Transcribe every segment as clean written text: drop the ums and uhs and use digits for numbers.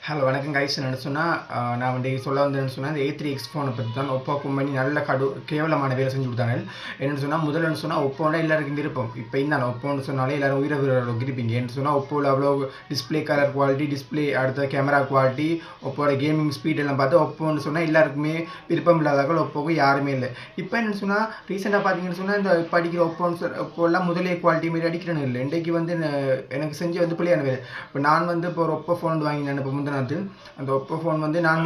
Hello வணக்கம் guys. என்னென்னு சொன்னால் நான் வந்து சொல்ல வந்தேன்னு சொன்னால் இந்த A3X ஃபோனை பற்றி தான். ஒப்போ கம்பெனி நல்ல கேவலமான வேலை செஞ்சு கொடுத்தாங்க. என்னென்னு சொன்னால் முதல்ல சொன்னால் ஒப்போனா எல்லாருக்கும் விருப்பம். இப்போ இருந்தாலும் ஒப்போன்னு சொன்னாலே எல்லாரும் உயிரை இருப்பீங்க. என்ன சொன்னால் ஒப்போவில் அவ்வளோ டிஸ்பிளே கலர் குவாலிட்டி, டிஸ்பிளே அடுத்த கேமரா குவாலிட்டி, ஒப்போட கேமிங் ஸ்பீட் எல்லாம் பார்த்து ஒப்போன்னு சொன்னால் எல்லாருக்குமே விருப்பம் இல்லாதவர்கள் ஒப்போக்கு யாருமே இல்லை. இப்போ என்னென்னு சொன்னால் ரீசெண்டாக பார்த்தீங்கன்னு சொன்னால் இந்த படிக்கிற ஒப்போலாம் முதலே குவாலிட்டி மாரி அடிக்கிறேன்னு இல்லை. இன்றைக்கு வந்து எனக்கு செஞ்சு வந்து பிள்ளையான வேலை. இப்போ நான் வந்து இப்போ ஒரு ஒப்போ ஃபோன் வாங்கினேன். இப்போ அந்த ஒப்போ ஃபோன் வந்து நான்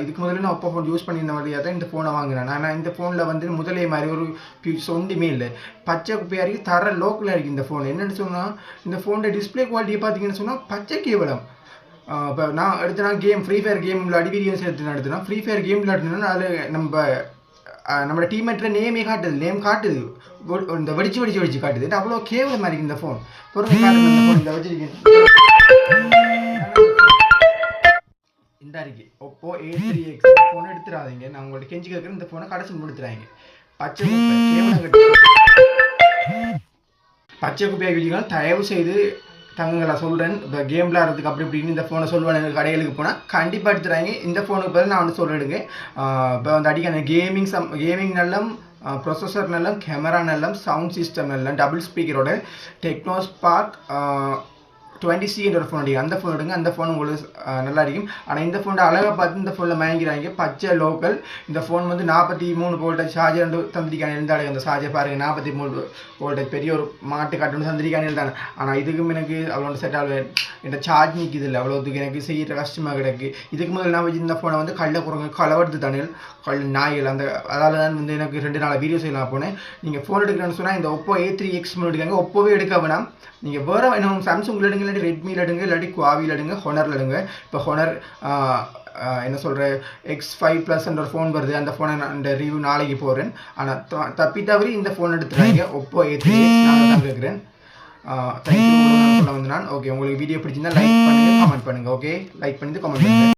இதுக்கு முதல்ல நான் ஒப்போ ஃபோன் யூஸ் பண்ணியிருந்த மாதிரியாக தான் இந்த ஃபோனை வாங்கினேன். ஆனால் இந்த ஃபோனில் வந்து முதலே மாதிரி ஒரு ஒன்றுமே இல்லை. பச்சை குப்பையாக தர லோக்கலாக இருக்குது இந்த ஃபோன். என்னென்னு சொன்னால் இந்த ஃபோனோட டிஸ்பிளே குவாலிட்டியை பார்த்தீங்கன்னு சொன்னால் பச்சை கேவலம். இப்போ நான் எடுத்தேன்னா ஃப்ரீ ஃபயர் கேமில் வீடியோஸ் எடுத்துனா ஃப்ரீ ஃபயர் கேமில் எடுத்துனா அதில் நம்மளோட டீம்மேட்ல நேமே காட்டுது இந்த வெடிச்சு காட்டுது. அவ்வளோ கேவலமாக இருக்குது இந்த ஃபோன். பொறுமை காட்டுது இந்த ஃபோன். இந்த வச்சிருக்கேன் இந்த இருக்கு ஒப்போ A3X ஃபோன் எடுத்துடாதீங்க. நான் உங்கள்ட்ட கெஞ்சி கேட்குறேன், இந்த ஃபோனை கடைசி முடித்துறாங்க. பச்சை குப்பையாக வீடியோலாம் தயவு செய்து தங்களை சொல்கிறேன். இப்போ கேம் விளாட்றதுக்கு அப்படி இப்படின்னு இந்த ஃபோனை சொல்லுவேன். கடைகளுக்கு போனால் கண்டிப்பாக எடுத்துறாங்க. இந்த ஃபோனுக்கு பதில் நான் வந்து சொல்லிடுங்க. இப்போ வந்து அடிக்கான கேமிங் நல்லம், ப்ரொசஸர் நல்லம், கேமரா நல்லம், சவுண்ட் சிஸ்டம் நல்லம், டபுள் ஸ்பீக்கரோட டெக்னோ ஸ்பார்க் 20C என்ற ஒரு ஃபோன் அடிக்கும். அந்த ஃபோன் எடுங்க. அந்த ஃபோன் உங்களுக்கு நல்லா இருக்கும். ஆனால் இந்த ஃபோனோட அழகாக பார்த்து இந்த ஃபோனில் வாங்கிக்கிறாங்க. பச்சை லோக்கல். இந்த ஃபோன் வந்து 43 வோல்டேஜ் சார்ஜர் தந்திரிக்கான இருந்தாலும் அந்த சார்ஜர் பாருங்கள் 43 வோல்டேஜ் பெரிய ஒரு மாட்டு கட்டணும் தந்திரிக்கான இருந்தாங்க. ஆனால் இதுக்கும் எனக்கு அவ்வளோ செட் ஆகல. என் சார்ஜ் நிற்கிது இல்லை. அவ்வளோத்துக்கு எனக்கு செய்கிற கஷ்டமாக கிடக்கு. இதுக்கு முதல்ல நான் இந்த ஃபோனை வந்து களவெடுத்து தானே நாய்கள் அதால் தான் வந்து எனக்கு 2 நாள் வீடியோ செய்யலாம் போனேன். நீங்கள் ஃபோன் எடுக்கிறேன்னு சொன்னால் இந்த ஒப்போ A3X எடுக்காங்க. ஒப்போவே எடுக்க வேணாம். நீங்கள் வேறு என்ன சாம்சங்கில் எடுங்க, இல்லாட்டி ரெட்மியில் எடுங்க, இல்லாட்டி குவாவியில் எடுங்க, ஹொனரில் எடுங்க. இப்போ ஹொனர் என்ன சொல்கிற X5+ ஒரு ஃபோன் வருது. அந்த ஃபோனை நான் இந்த ரிவ்யூ நாளைக்கு போகிறேன். ஆனால் தவறி இந்த ஃபோன் எடுத்துறாங்க. ஒப்போ A3X நான் தான் கேட்குறேன். தேங்க்யூ சொல்ல வந்து நான். ஓகே, உங்களுக்கு வீடியோ பிடிச்சிருந்தா லைக் பண்ணுங்கள், கமெண்ட் பண்ணுங்கள். ஓகே, லைக் பண்ணிட்டு கமெண்ட் பண்ணுங்கள்.